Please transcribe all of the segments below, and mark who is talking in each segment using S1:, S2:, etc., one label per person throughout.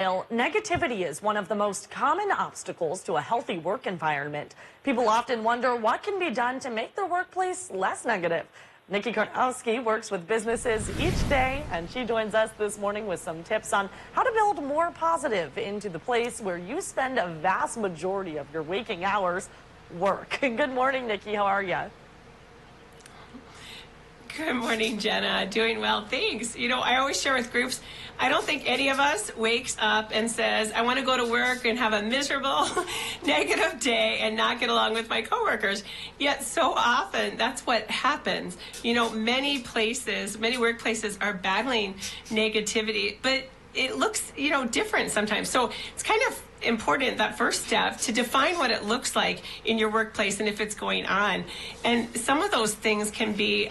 S1: Well, negativity is one of the most common obstacles to a healthy work environment. People often wonder what can be done to make their workplace less negative. Nikki Karnowski works with businesses each day, and she joins us this morning with some tips on how to build more positive into the place where you spend a vast majority of your waking hours, work. Good morning, Nikki. How are you?
S2: Good morning, Jenna. Doing well, thanks. You know, I always share with groups, I don't think any of us wakes up and says, I want to go to work and have a miserable, negative day and not get along with my coworkers. Yet so often that's what happens. You know, many workplaces are battling negativity, but it looks, different sometimes. So it's kind of important, that first step, to define what it looks like in your workplace and if it's going on. And some of those things can be,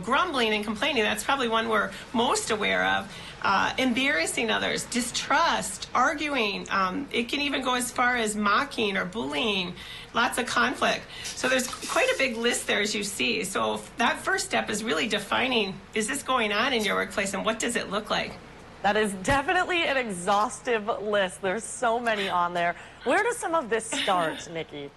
S2: grumbling and complaining. That's probably one we're most aware of. Embarrassing others, distrust, arguing. It can even go as far as mocking or bullying. Lots of conflict. So there's quite a big list there, as you see. So that first step is really defining, is this going on in your workplace and what does it look like?
S1: That is definitely an exhaustive list. There's so many on there. Where does some of this start, Nikki?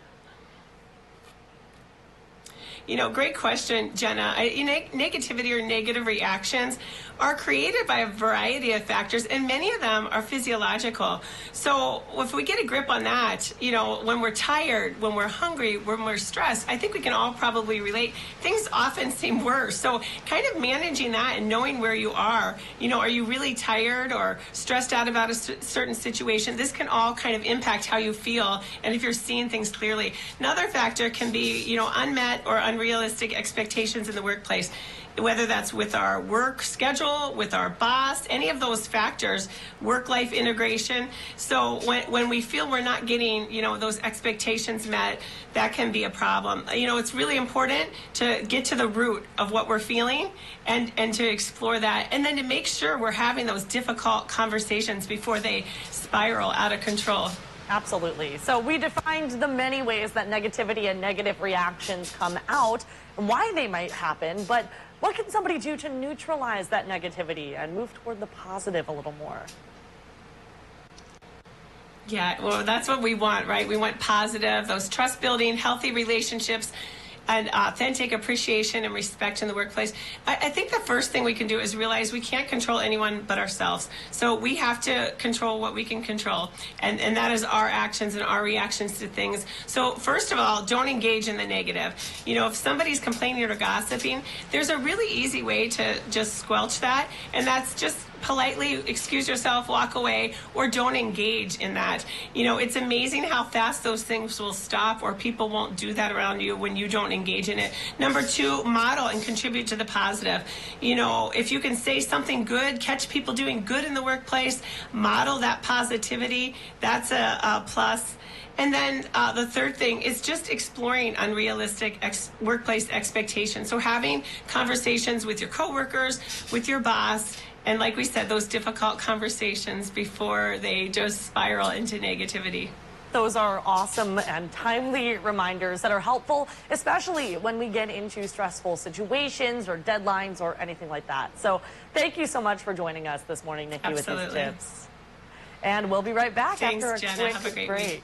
S2: Great question, Jenna. Negativity or negative reactions are created by a variety of factors, and many of them are physiological. So if we get a grip on that, when we're tired, when we're hungry, when we're stressed, I think we can all probably relate. Things often seem worse. So kind of managing that and knowing where you are, are you really tired or stressed out about a certain situation? This can all kind of impact how you feel and if you're seeing things clearly. Another factor can be, unmet or unrealistic expectations in the workplace, whether that's with our work schedule, with our boss, any of those factors, work-life integration. So when we feel we're not getting, those expectations met, that can be a problem. It's really important to get to the root of what we're feeling and to explore that, and then to make sure we're having those difficult conversations before they spiral out of control.
S1: Absolutely. So we defined the many ways that negativity and negative reactions come out and why they might happen, but what can somebody do to neutralize that negativity and move toward the positive a little more?
S2: Yeah, well, that's what we want, right? We want positive, those trust-building, healthy relationships, and authentic appreciation and respect in the workplace. I think the first thing we can do is realize we can't control anyone but ourselves. So we have to control what we can control, and that is our actions and our reactions to things. So first of all, don't engage in the negative. If somebody's complaining or gossiping, there's a really easy way to just squelch that, and that's just politely excuse yourself, walk away, or don't engage in that. It's amazing how fast those things will stop, or people won't do that around you when you don't engage in it. Number two, model and contribute to the positive. If you can say something good, catch people doing good in the workplace, model that positivity, that's a plus. And then the third thing is just exploring unrealistic workplace expectations. So having conversations with your coworkers, with your boss, and like we said, those difficult conversations before they just spiral into negativity.
S1: Those are awesome and timely reminders that are helpful, especially when we get into stressful situations or deadlines or anything like that. So thank you so much for joining us this morning, Nikki,
S2: Absolutely.
S1: with these tips. And we'll be right back
S2: Thanks,
S1: after a
S2: Jenna.
S1: quick
S2: Have a great
S1: break.
S2: week.